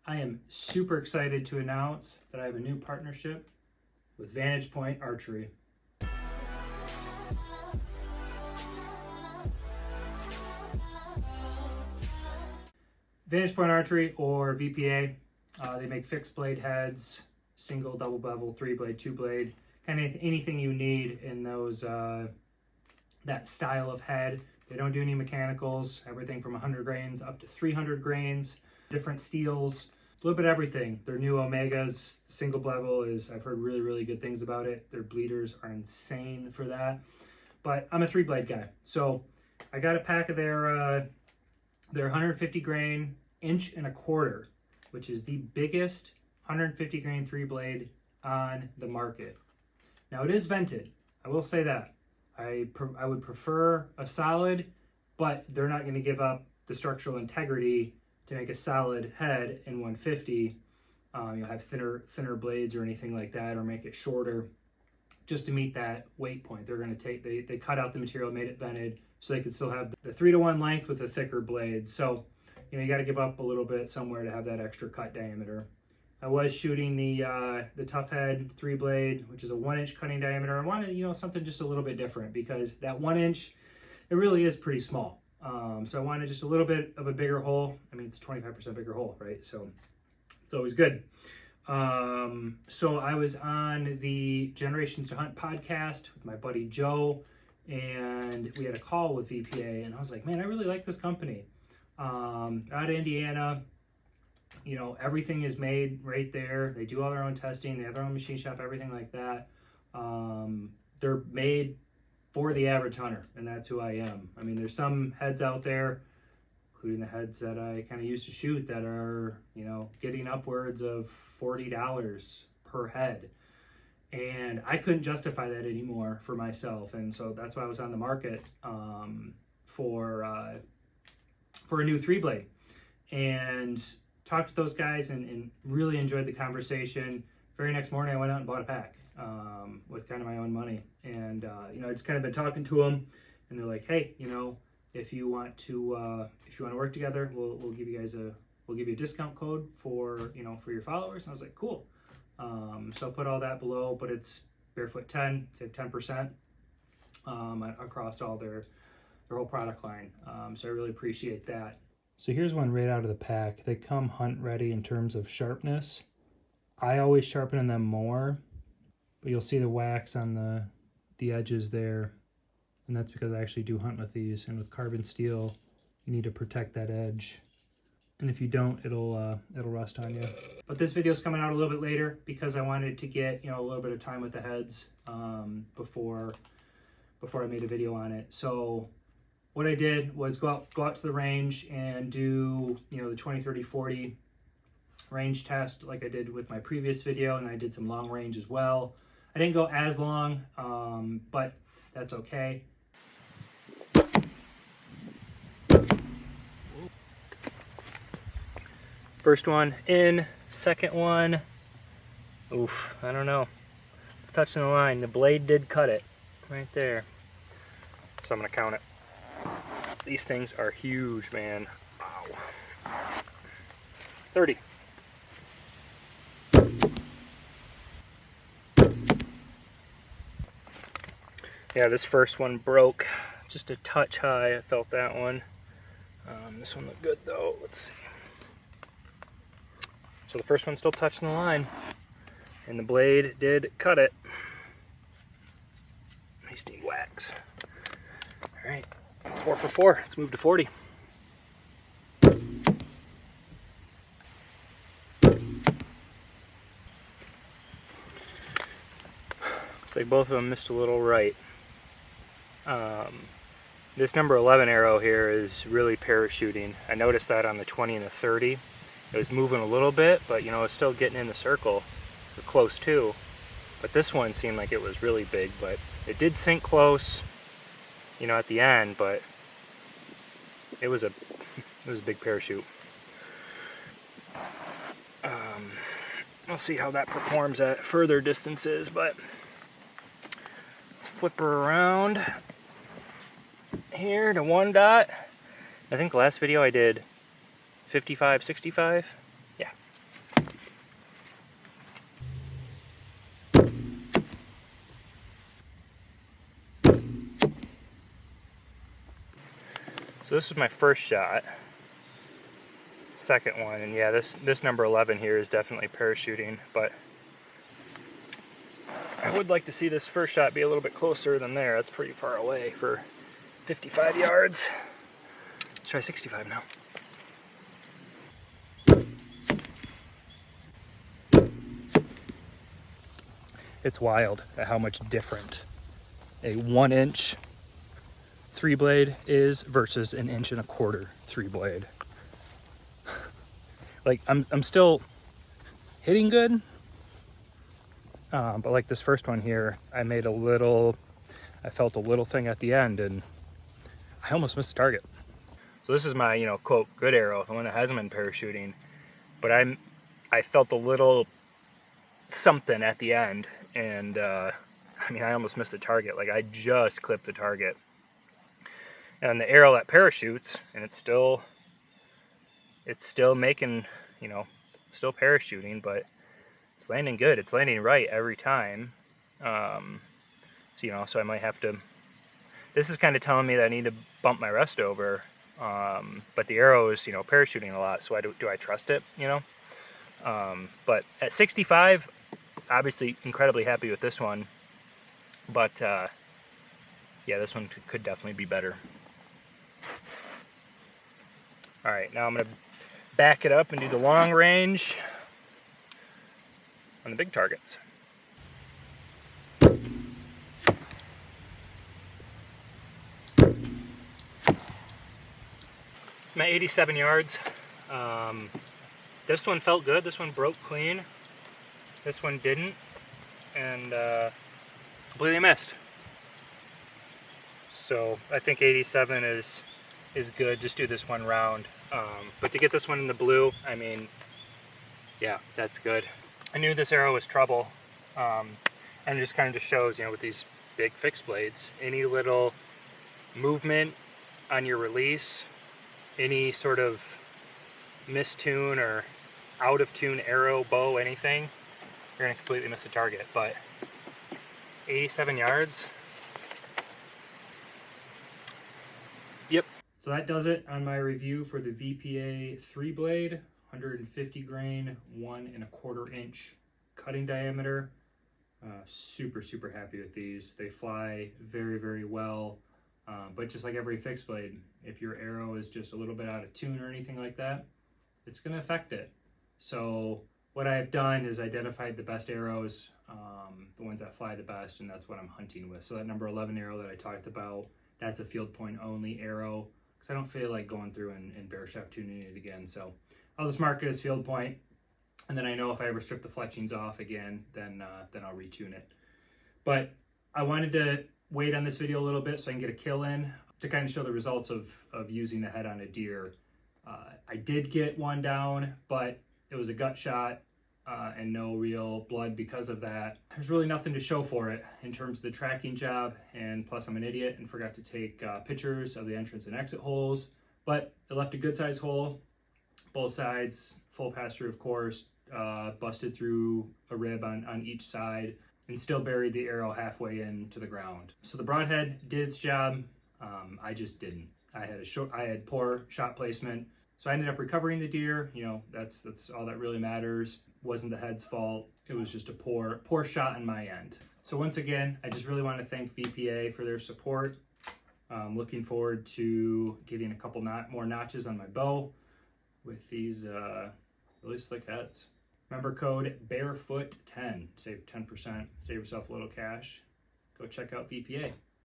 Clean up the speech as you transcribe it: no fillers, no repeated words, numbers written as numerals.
I am super excited to announce that I have a new partnership with Vantage Point Archery. Vantage Point Archery, or VPA, they make fixed blade heads, single, double bevel, 3-blade, 2-blade, kind of anything you need in those that style of head. They don't do any mechanicals, everything from 100 grains up to 300 grains, different steels, a little bit of everything. Their new Omegas, single bevel, I've heard really, really good things about it. Their bleeders are insane for that. But I'm a 3-blade guy. So I got a pack of their 150 grain 1.25 inch, which is the biggest 150 grain 3-blade on the market. Now it is vented. I will say that. I would prefer a solid, but they're not going to give up the structural integrity to make a solid head in 150. You'll have thinner blades or anything like that, or make it shorter just to meet that weight point. They're going to take, they cut out the material, made it vented, so they could still have the 3-to-1 length with a thicker blade. So, you got to give up a little bit somewhere to have that extra cut diameter. I was shooting the Tough Head 3-blade, which is a 1-inch cutting diameter. I wanted, something just a little bit different, because that 1 inch, it really is pretty small. So I wanted just a little bit of a bigger hole. I mean, it's a 25% bigger hole, right? So it's always good. So I was on the Generations to Hunt podcast with my buddy Joe, and we had a call with VPA, and I was like, man, I really like this company. Out of Indiana, everything is made right there. They do all their own testing. They have their own machine shop, everything like that. They're made for the average hunter, and that's who I am. I mean, there's some heads out there, including the heads that I kind of used to shoot, that are, getting upwards of $40 per head. And I couldn't justify that anymore for myself. And so that's why I was on the market for a new 3-blade. And talked to those guys and really enjoyed the conversation. Very next morning, I went out and bought a pack with kind of my own money. And, I just kind of been talking to them, and they're like, hey, if you want to work together, we'll give you guys we'll give you a discount code for your followers. And I was like, cool. So I'll put all that below, but it's Barefoot 10, save 10% across all their whole product line. So I really appreciate that. So here's one right out of the pack. They come hunt ready in terms of sharpness. I always sharpen them more, but you'll see the wax on the edges there. And that's because I actually do hunt with these. And with carbon steel, you need to protect that edge. And if you don't, it'll rust on you. But this video is coming out a little bit later because I wanted to get a little bit of time with the heads before I made a video on it. So what I did was go out to the range and do the 20, 30, 40 range test like I did with my previous video, and I did some long range as well. I didn't go as long, but that's okay. First one in, second one, oof, I don't know. It's touching the line. The blade did cut it right there. So I'm gonna count it. These things are huge, man. Wow. 30. Yeah, this first one broke just a touch high. I felt that one. This one looked good though. Let's see. So the first one's still touching the line, and the blade did cut it. I just need wax. All right, 4 for 4. Let's move to 40. Looks like both of them missed a little right. This number 11 arrow here is really parachuting. I noticed that on the 20 and the 30. It was moving a little bit, but it's still getting in the circle, or close to. But this one seemed like it was really big, but it did sink close, at the end, but it was a big parachute. We'll see how that performs at further distances, but let's flip her around here to 1 dot. I think the last video I did 55, 65. Yeah, So this was my first shot. Second one, and yeah, this number 11 here is definitely parachuting, but I would like to see this first shot be a little bit closer than there. That's pretty far away for 55 yards. Let's try 65 now. It's wild at how much different a 1-inch 3-blade is versus an 1.25-inch 3-blade. Like I'm still hitting good, but like this first one here, I felt a little thing at the end, and I almost missed the target. So this is my, you know, quote, good arrow, the one that hasn't been parachuting, but I felt a little something at the end, and I mean, I almost missed the target. Like, I just clipped the target. And the arrow that parachutes, and it's still making, you know, still parachuting, but it's landing good. It's landing right every time. So, you know, so I might have to, this is kind of telling me that I need to bump my rest over. But the arrow is, you know, parachuting a lot, so do I trust it, you know? But at 65, obviously incredibly happy with this one. But, yeah, this one could definitely be better. All right, now I'm going to back it up and do the long range on the big targets. I'm at 87 yards. This one felt good. This one broke clean. This one didn't, and completely missed. So I think 87 is good. Just do this one round. But to get this one in the blue, I mean, yeah, that's good. I knew this arrow was trouble, and it just kind of just shows, you know, with these big fixed blades, any little movement on your release, any sort of mistune or out of tune arrow, bow, anything, you're gonna completely miss the target. But 87 yards. Yep. So that does it on my review for the VPA 3-blade, 150 grain, 1.25-inch cutting diameter. Super happy with these. They fly very, very well. But just like every fixed blade, if your arrow is just a little bit out of tune or anything like that, it's going to affect it. So what I've done is identified the best arrows, the ones that fly the best, and that's what I'm hunting with. So that number 11 arrow that I talked about, that's a field point only arrow, because I don't feel like going through and bare shaft tuning it again. So I'll just mark it as field point, and then I know if I ever strip the fletchings off again, then I'll retune it. But I wanted to wait on this video a little bit so I can get a kill in to kind of show the results of using the head on a deer. I did get one down, but it was a gut shot and no real blood because of that. There's really nothing to show for it in terms of the tracking job, and plus I'm an idiot and forgot to take pictures of the entrance and exit holes, but it left a good sized hole, both sides, full pass through of course, busted through a rib on each side, and still buried the arrow halfway into the ground. So the broadhead did its job. I just didn't. I had poor shot placement. So I ended up recovering the deer. You know, that's all that really matters. Wasn't the head's fault. It was just a poor shot on my end. So once again, I just really want to thank VPA for their support. I'm looking forward to getting a couple more notches on my bow with these really slick heads. Remember code BAREFOOT10, save 10%, save yourself a little cash. Go check out VPA.